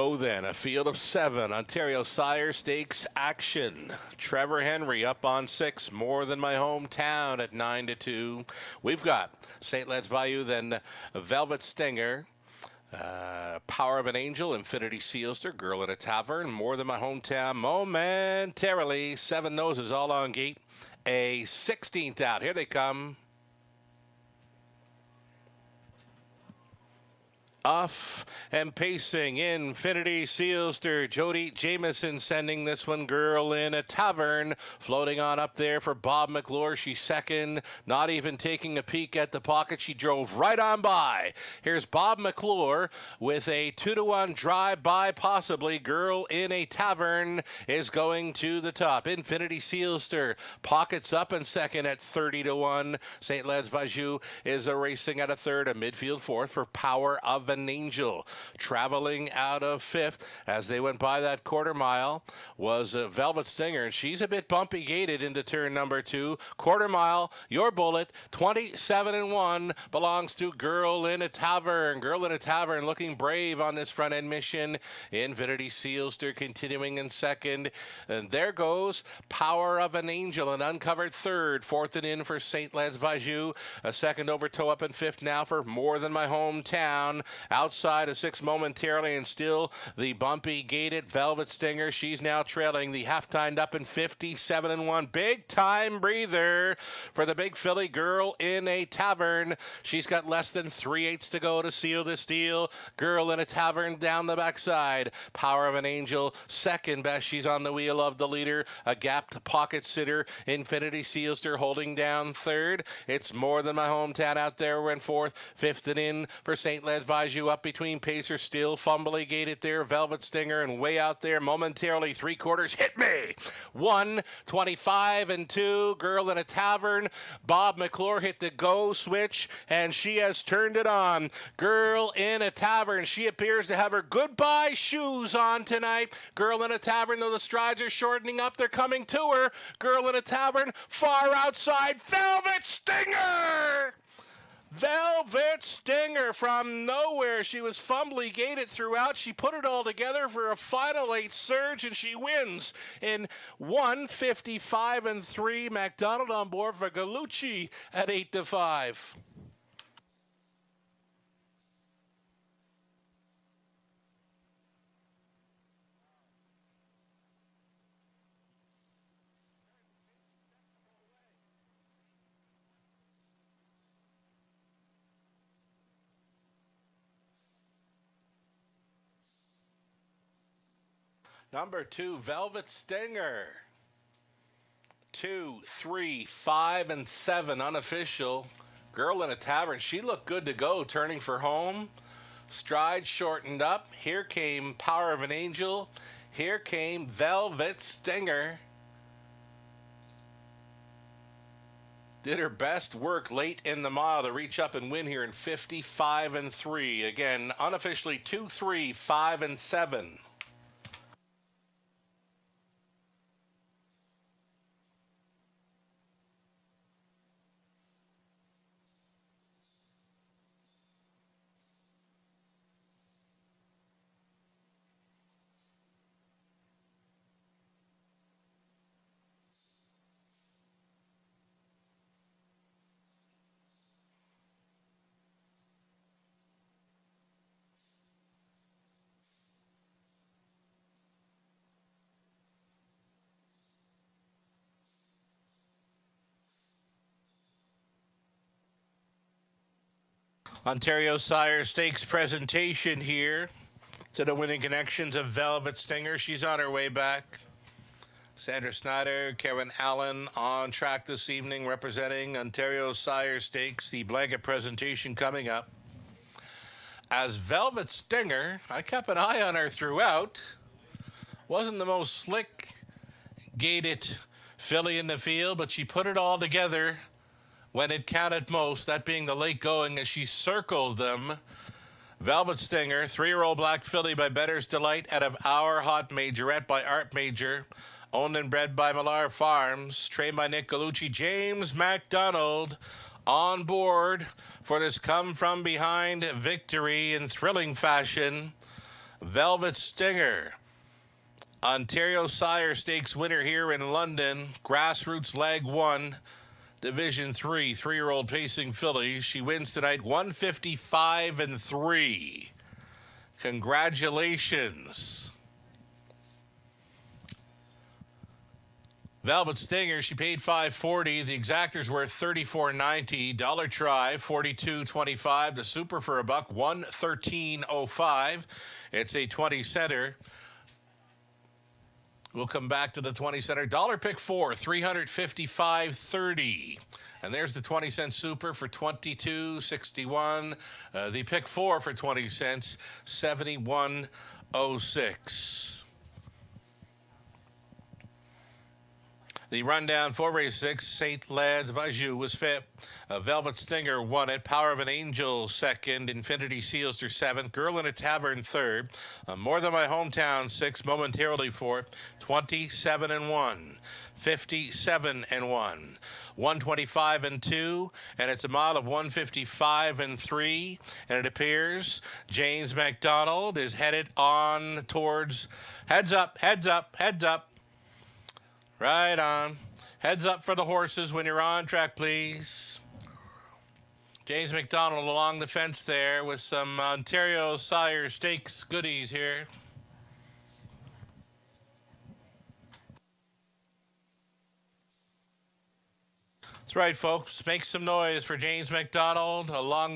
Oh, then, a field of 7. Ontario Sire Stakes action. Trevor Henry up on 6. More Than My Hometown at 9-2. We've got St. Led's Bayou, then Velvet Stinger. Power of an Angel, Infinity Sealster, Girl in a Tavern, More Than My Hometown, momentarily. 7 Noses all on gate. A 16th out. Here they come. Off and pacing, Infinity Sealster, Jody Jameson sending this one. Girl in a Tavern, floating on up there for Bob McClure. She's second, not even taking a peek at the pocket. She drove right on by. Here's Bob McClure with a 2-1 drive by, possibly. Girl in a Tavern is going to the top. Infinity Sealster pockets up in second at 30-1. St. Led's Bayou is racing at a third, a midfield fourth for Power of an Angel. Traveling out of fifth as they went by that quarter mile was Velvet Stinger, and she's a bit bumpy gated into turn number 2. Quarter mile, your bullet, 27-1, belongs to Girl in a Tavern. Girl in a Tavern looking brave on this front end mission. Infinity Sealster continuing in second, and there goes Power of an Angel, an uncovered third. Fourth and in for St. Led's Bayou. A second over toe up in fifth now for More Than My Hometown. Outside of 6 momentarily, and still the bumpy gated Velvet Stinger. She's now trailing the half-timed up in 57-1. Big time breather for the big filly Girl in a Tavern. She's got less than 3/8 to go to seal this deal. Girl in a Tavern down the backside. Power of an Angel second best. She's on the wheel of the leader. A gapped pocket sitter. Infinity Sealster holding down third. It's More Than My Hometown out there. Went fourth. Fifth and in for St. Led's Bayou. Up between Pacer, still fumbly gated there. Velvet Stinger, and way out there momentarily 3/4. Hit me. 1:25-2. Girl in a Tavern. Bob McClure hit the go switch, and she has turned it on. Girl in a Tavern. She appears to have her goodbye shoes on tonight. Girl in a Tavern, though the strides are shortening up, they're coming to her. Girl in a Tavern, far outside. Velvet Stinger! Velvet Stinger from nowhere. She was fumbly gated throughout. She put it all together for a final 8 surge, and she wins in 1:55-3. McDonald on board for Gallucci at 8-5. Number 2, Velvet Stinger. 2, 3, 5, and 7 unofficial. Girl in a Tavern. She looked good to go, turning for home. Stride shortened up. Here came Power of an Angel. Here came Velvet Stinger. Did her best work late in the mile to reach up and win here in 55-3. Again, unofficially 2, 3, 5, and 7. Ontario Sire Stakes presentation here to the winning connections of Velvet Stinger. She's on her way back. Sandra Snyder, Karen Allen on track this evening representing Ontario Sire Stakes. The blanket presentation coming up. As Velvet Stinger, I kept an eye on her throughout. Wasn't the most slick gated filly in the field, but she put it all together when it counted most, that being the late going as she circled them. Velvet Stinger, 3-year-old black filly by Bettor's Delight out of Our Hot Majorette by Art Major. Owned and bred by Millar Farms. Trained by Nick Gallucci. James MacDonald on board for this come-from-behind victory in thrilling fashion. Velvet Stinger. Ontario Sire Stakes winner here in London. Grassroots Leg 1. Division 3, 3-year-old pacing fillies. She wins tonight 155-3. Congratulations. Velvet Stinger, she paid $5.40. The exactors were $34.90. Dollar try, $42.25. The super for a buck, $113.05. It's a 20-center. We'll come back to the 20-center. Dollar pick 4, $355.30. And there's the 20-cent super for $22.61. The pick 4 for 20 cents, $71.06. The rundown for race 6, St. Lad's Bajou was fit. Velvet Stinger won it. Power of an Angel second. Infinity Seals to 7th. Girl in a Tavern third. More Than My Hometown 6, momentarily fourth. 27-1. 57-1. 125-2. And it's a mile of 155-3. And it appears James McDonald is headed on towards heads up, heads up, heads up. Right on. Heads up for the horses when you're on track, please. James McDonald along the fence there with some Ontario Sire Stakes goodies here. That's right, folks. Make some noise for James McDonald along